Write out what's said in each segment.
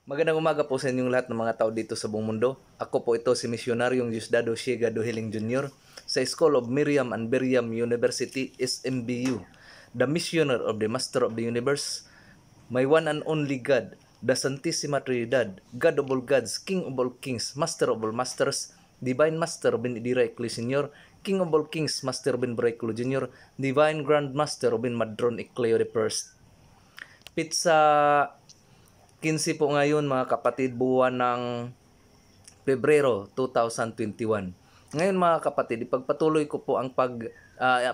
Magandang umaga po sa inyong lahat ng mga tao dito sa buong mundo. Ako po ito si Misyonaryong Diosdado Siegado Hiling Jr. sa School of Miriam and Biriam University, SMBU, the Missioner of the Master of the Universe, my one and only God, the Santissima Trinidad, God of all gods, King of all kings, Master of all masters, Divine Master Ben Idira Ecli Sr., King of all kings, Master Ben Breculo Jr., Divine Grand Master Ben Madron Ecleo I. Pizza 15 po ngayon mga kapatid, buwan ng Pebrero 2021. Ngayon mga kapatid, ipagpatuloy ko po ang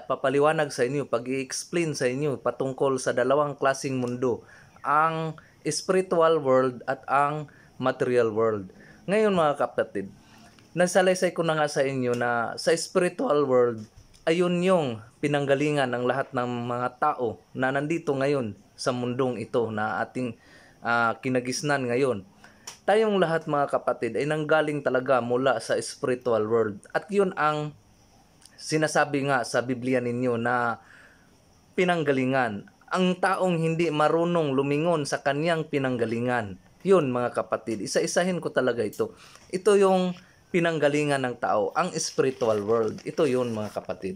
papaliwanag sa inyo, pag-i-explain sa inyo patungkol sa dalawang klaseng mundo, ang spiritual world at ang material world. Ngayon mga kapatid, nasalaysay ko na nga sa inyo na sa spiritual world, ayun yung pinanggalingan ng lahat ng mga tao na nandito ngayon sa mundong ito na ating kinagisnan ngayon. Tayong lahat mga kapatid ay nanggaling talaga mula sa spiritual world. At yun ang sinasabi nga sa Biblia ninyo na pinanggalingan. Ang taong hindi marunong lumingon sa kanyang pinanggalingan. Yun mga kapatid, isa-isahin ko talaga ito. Ito yung pinanggalingan ng tao, ang spiritual world. Ito yun mga kapatid.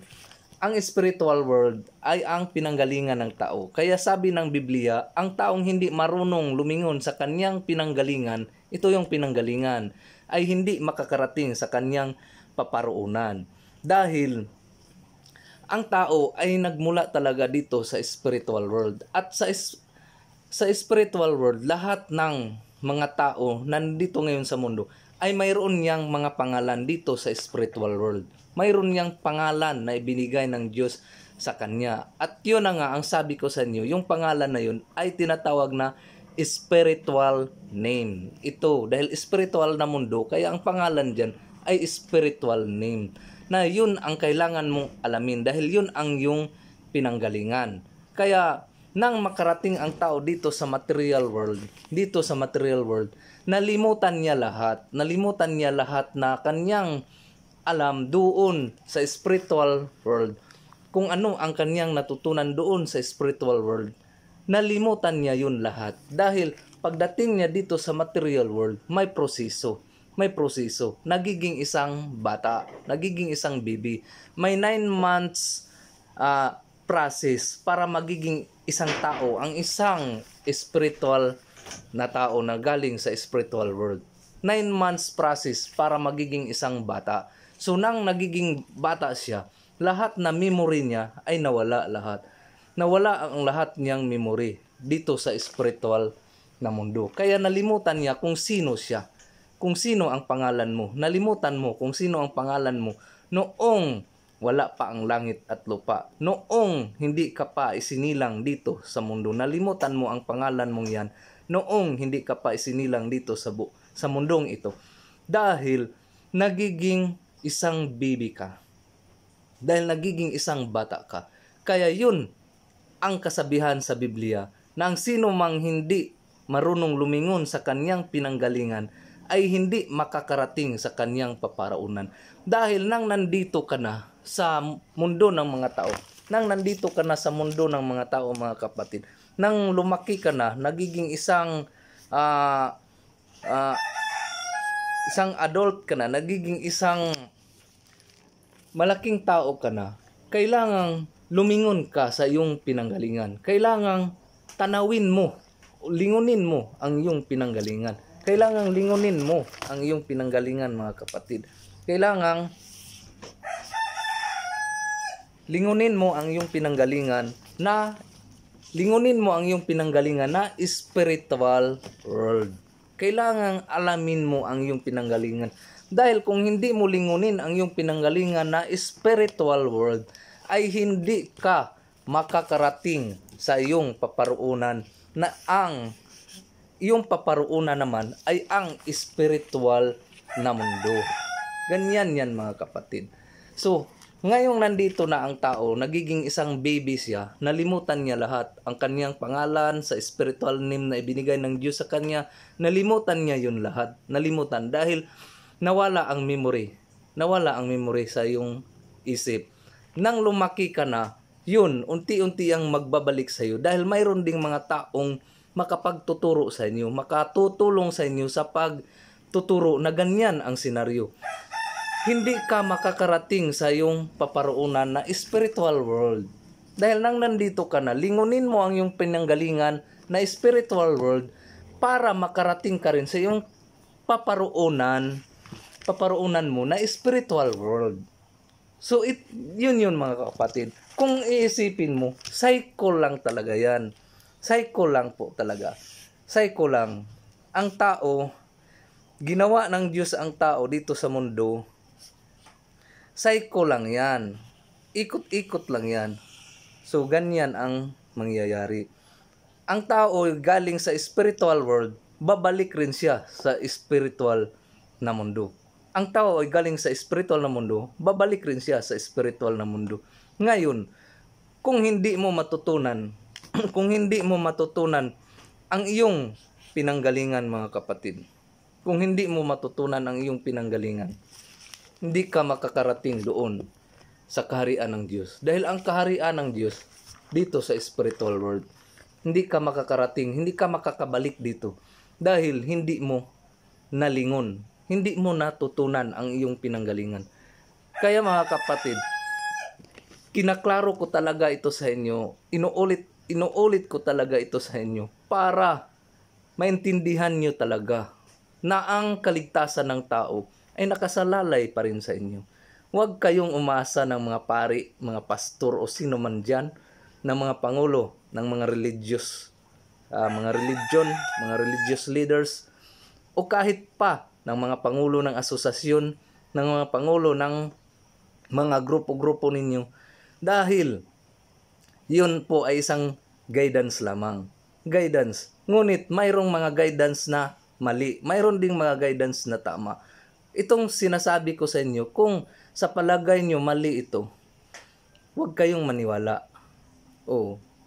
Ang spiritual world ay ang pinanggalingan ng tao. Kaya sabi ng Biblia, ang taong hindi marunong lumingon sa kanyang pinanggalingan, ito yung pinanggalingan, ay hindi makakarating sa kanyang paparoonan. Dahil ang tao ay nagmula talaga dito sa spiritual world. At sa spiritual world, lahat ng mga tao nandito ngayon sa mundo ay mayroon niyang mga pangalan dito sa spiritual world. Mayroon niyang pangalan na ibinigay ng Diyos sa kanya. At yun na nga ang sabi ko sa inyo, yung pangalan na yun ay tinatawag na spiritual name. Ito, dahil spiritual na mundo, kaya ang pangalan dyan ay spiritual name. Na yun ang kailangan mong alamin dahil yun ang yung pinanggalingan. Kaya nang makarating ang tao dito sa material world, nalimutan niya lahat na kanyang alam doon sa spiritual world, kung ano ang kanyang natutunan doon sa spiritual world. Nalimutan niya yun lahat dahil pagdating niya dito sa material world, may proseso. Nagiging isang bata, nagiging isang baby. May 9 months process para magiging isang tao, ang isang spiritual na tao na galing sa spiritual world. 9 months process para magiging isang bata. So nang nagiging bata siya, lahat na memory niya ay nawala lahat. Nawala ang lahat niyang memory dito sa spiritual na mundo. Kaya nalimutan niya kung sino siya. Kung sino ang pangalan mo. Nalimutan mo kung sino ang pangalan mo noong wala pa ang langit at lupa. Noong hindi ka pa isinilang dito sa mundo. Nalimutan mo ang pangalan mong yan noong hindi ka pa isinilang dito sa mundong ito. Dahil nagiging isang baby ka. Dahil nagiging isang bata ka. Kaya yun ang kasabihan sa Biblia na ang sino mang hindi marunong lumingon sa kanyang pinanggalingan ay hindi makakarating sa kanyang paparaunan. Dahil nang nandito ka na sa mundo ng mga tao, mga kapatid, nang lumaki ka na, nagiging isang adult ka na, nagiging isang malaking tao ka na, kailangang lumingon ka sa iyong pinanggalingan. Kailangang tanawin mo, lingunin mo ang iyong pinanggalingan. Kailangang lingunin mo ang iyong pinanggalingan mga kapatid. Kailangang lingunin mo ang iyong pinanggalingan na spiritual world. Kailangang alamin mo ang iyong pinanggalingan. Dahil kung hindi mo lingunin ang iyong pinanggalingan na spiritual world, ay hindi ka makakarating sa iyong paparoonan na ang iyong paparoonan naman ay ang spiritual na mundo. Ganyan yan mga kapatid. So, ngayong nandito na ang tao, nagiging isang baby siya, nalimutan niya lahat. Ang kanyang pangalan sa spiritual name na ibinigay ng Diyos sa kanya, nalimutan niya yun lahat. Nalimutan dahil nawala ang memory sa iyong isip. Nang lumaki ka na, yun, unti-unti ang magbabalik sa iyo. Dahil mayroon ding mga taong makapagtuturo sa inyo, makatutulong sa inyo sa pagtuturo na ganyan ang senaryo. Hindi ka makakarating sa iyong paparoonan na spiritual world. Dahil nang nandito ka na, lingunin mo ang iyong pinanggalingan na spiritual world para makarating ka rin sa iyong paparoonan mo na spiritual world. So, yun mga kapatid. Kung iisipin mo, cycle lang talaga yan. Cycle lang po talaga. Cycle lang. Ang tao, ginawa ng Diyos ang tao dito sa mundo, cycle lang yan. Ikot-ikot lang yan. So, ganyan ang mangyayari. Ang tao galing sa spiritual world, babalik rin siya sa spiritual na mundo. Ang tao ay galing sa spiritual na mundo, babalik rin siya sa spiritual na mundo. Ngayon, kung hindi mo matutunan, ang iyong pinanggalingan mga kapatid, kung hindi mo matutunan ang iyong pinanggalingan, hindi ka makakarating doon sa kaharian ng Diyos. Dahil ang kaharian ng Diyos dito sa spiritual world, hindi ka makakarating, hindi ka makakabalik dito dahil hindi mo nalingon, hindi mo natutunan ang iyong pinanggalingan. Kaya mga kapatid, kinaklaro ko talaga ito sa inyo, inuulit ko talaga ito sa inyo para maintindihan nyo talaga na ang kaligtasan ng tao ay nakasalalay pa rin sa inyo. Huwag kayong umasa ng mga pari, mga pastor o sino man dyan, ng mga pangulo, ng mga mga religious leaders, o kahit pa ng mga pangulo ng asosasyon, ng mga pangulo ng mga grupo-grupo ninyo. Dahil yun po ay isang guidance lamang. Guidance. Ngunit mayroong mga guidance na mali. Mayroon ding mga guidance na tama. Itong sinasabi ko sa inyo, kung sa palagay nyo mali ito, huwag kayong maniwala.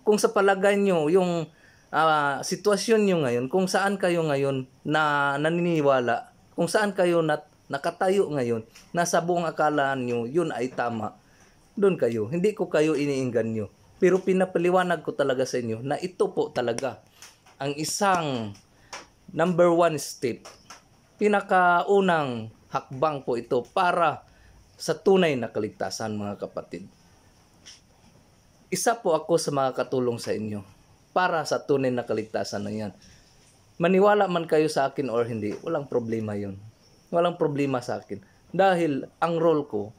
Kung sa palagay nyo, yung sitwasyon nyo ngayon, kung saan kayo ngayon na naniniwala, kung saan kayo nakatayo ngayon, nasa buong akala nyo, yun ay tama, doon kayo. Hindi ko kayo iniinggan nyo. Pero pinapaliwanag ko talaga sa inyo na ito po talaga ang isang number 1 step. Pinakaunang hakbang po ito para sa tunay na kaligtasan mga kapatid. Isa po ako sa mga katulong sa inyo para sa tunay na kaligtasan na yan. Maniwala man kayo sa akin or hindi, walang problema yun. Walang problema sa akin. Dahil ang role ko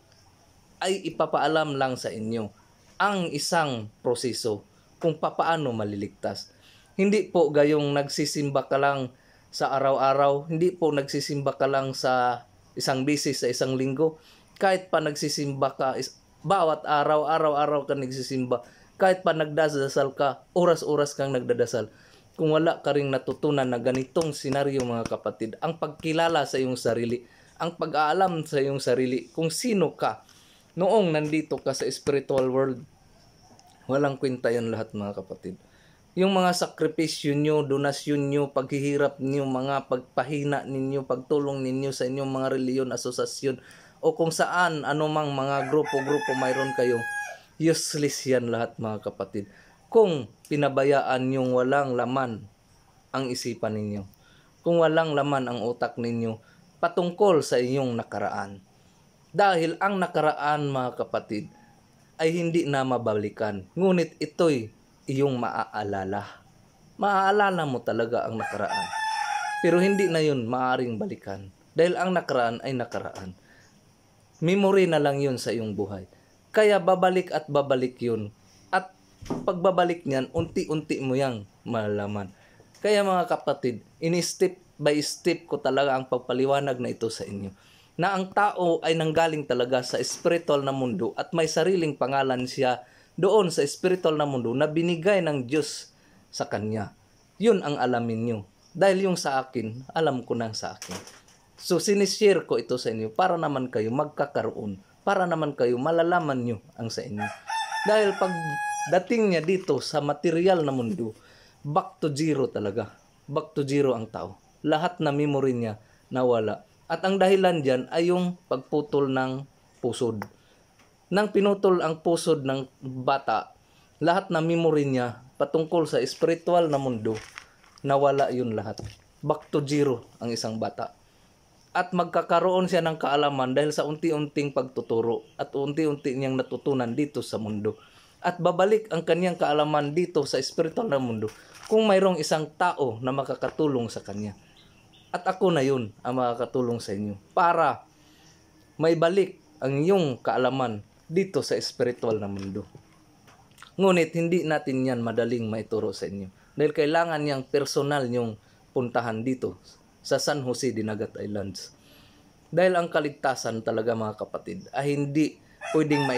ay ipapaalam lang sa inyo ang isang proseso kung papaano maliligtas. Hindi po gayong nagsisimba ka lang sa araw-araw, hindi po nagsisimba ka lang sa isang bisis sa isang linggo. Kahit pa nagsisimba ka, bawat araw-araw ka nagsisimba, kahit pa nagdadasal ka, oras-oras kang nagdadasal. Kung wala ka ring natutunan na ganitong senaryo mga kapatid, ang pagkilala sa iyong sarili, ang pag-aalam sa iyong sarili, kung sino ka, noong nandito ka sa spiritual world, walang kwenta yan lahat mga kapatid. Yung mga sakripisyo nyo, donasyon nyo, paghihirap nyo, mga pagpahina ninyo, pagtulong ninyo sa inyong mga reliyon, asosasyon, o kung saan, anumang mga grupo-grupo mayroon kayo, useless yan lahat mga kapatid. Kung pinabayaan nyong walang laman ang isipan ninyo, kung walang laman ang utak ninyo, patungkol sa inyong nakaraan. Dahil ang nakaraan mga kapatid ay hindi na mabalikan. Ngunit ito'y iyong maaalala. Maaalala mo talaga ang nakaraan. Pero hindi na yun maaaring balikan. Dahil ang nakaraan ay nakaraan. Memory na lang yun sa iyong buhay. Kaya babalik at babalik yun. At pagbabalik niyan, unti-unti mo yang malalaman. Kaya mga kapatid, ini-step by step ko talaga ang pagpaliwanag na ito sa inyo. Na ang tao ay nanggaling talaga sa spiritual na mundo at may sariling pangalan siya doon sa spiritual na mundo na binigay ng Diyos sa kanya. Yun ang alamin nyo. Dahil yung sa akin, alam ko na sa akin. So sinishare ko ito sa inyo para naman kayo magkakaroon, para naman kayo malalaman nyo ang sa inyo. Dahil pag dating niya dito sa material na mundo, back to zero talaga. Back to zero ang tao. Lahat na memory niya nawala. At ang dahilan dyan ay yung pagputol ng pusod. Nang pinutol ang pusod ng bata, lahat na memory niya patungkol sa spiritual na mundo nawala yun lahat. Back to zero ang isang bata. At magkakaroon siya ng kaalaman dahil sa unti-unting pagtuturo at unti-unti niyang natutunan dito sa mundo. At babalik ang kanyang kaalaman dito sa spiritual na mundo kung mayroong isang tao na makakatulong sa kanya. At ako na yun ang makakatulong sa inyo para may balik ang iyong kaalaman dito sa spiritual na mundo. Ngunit hindi natin yan madaling maituro sa inyo dahil kailangan niyang personal niyong puntahan dito sa San Jose Dinagat Islands. Dahil ang kaligtasan talaga mga kapatid ay hindi pwedeng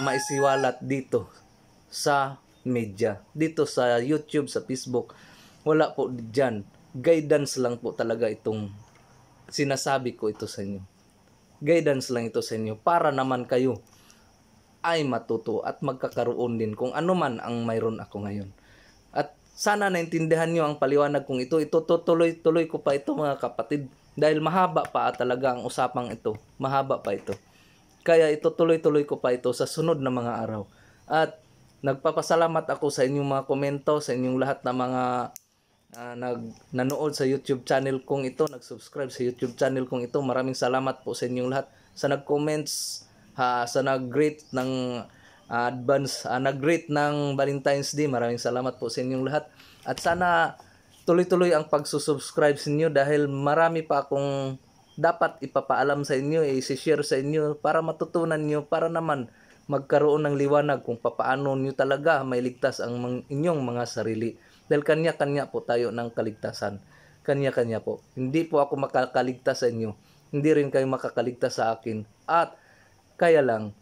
maisiwalat dito sa media, dito sa YouTube, sa Facebook. Wala po dyan. Guidance lang po talaga itong sinasabi ko ito sa inyo. Guidance lang ito sa inyo para naman kayo ay matuto at magkakaroon din kung ano man ang mayroon ako ngayon. At sana naintindihan nyo ang paliwanag kong ito. Ito tuloy-tuloy ko pa ito mga kapatid. Dahil mahaba pa talaga ang usapang ito. Mahaba pa ito. Kaya ito tuloy-tuloy ko pa ito sa sunod na mga araw. At nagpapasalamat ako sa inyong mga komento, sa inyong lahat na mga nanood sa YouTube channel kong ito, nag-subscribe sa YouTube channel kong ito. Maraming salamat po sa inyong lahat sa nag-comments, sa nag-greet ng nag-greet ng Valentine's Day. Maraming salamat po sa inyong lahat. At sana tuloy-tuloy ang pagsusubscribe sa inyo dahil marami pa akong dapat ipapaalam sa inyo, i-share sa inyo para matutunan nyo, para naman magkaroon ng liwanag kung papaano nyo talaga mailigtas ang inyong mga sarili. Dahil kanya-kanya po tayo ng kaligtasan. Kanya-kanya po. Hindi po ako makakaligtas sa inyo. Hindi rin kayo makakaligtas sa akin. At kaya lang,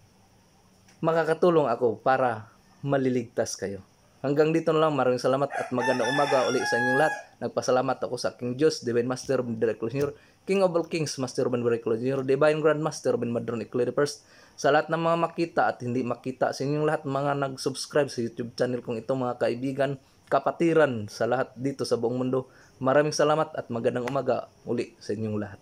makakatulong ako para maliligtas kayo. Hanggang dito na lang. Maraming salamat at magandang umaga uli sa inyong lahat. Nagpasalamat ako sa King Diyos, Divine Master Ben Miracle Jr., King of all Kings, Master Ben Miracle Jr., Divine Grand Master Ben Madron Eclair I. Sa lahat ng mga makita at hindi makita sa inyong lahat, mga nag-subscribe sa YouTube channel kong ito, mga kaibigan, kapatiran sa lahat dito sa buong mundo. Maraming salamat at magandang umaga uli sa inyong lahat.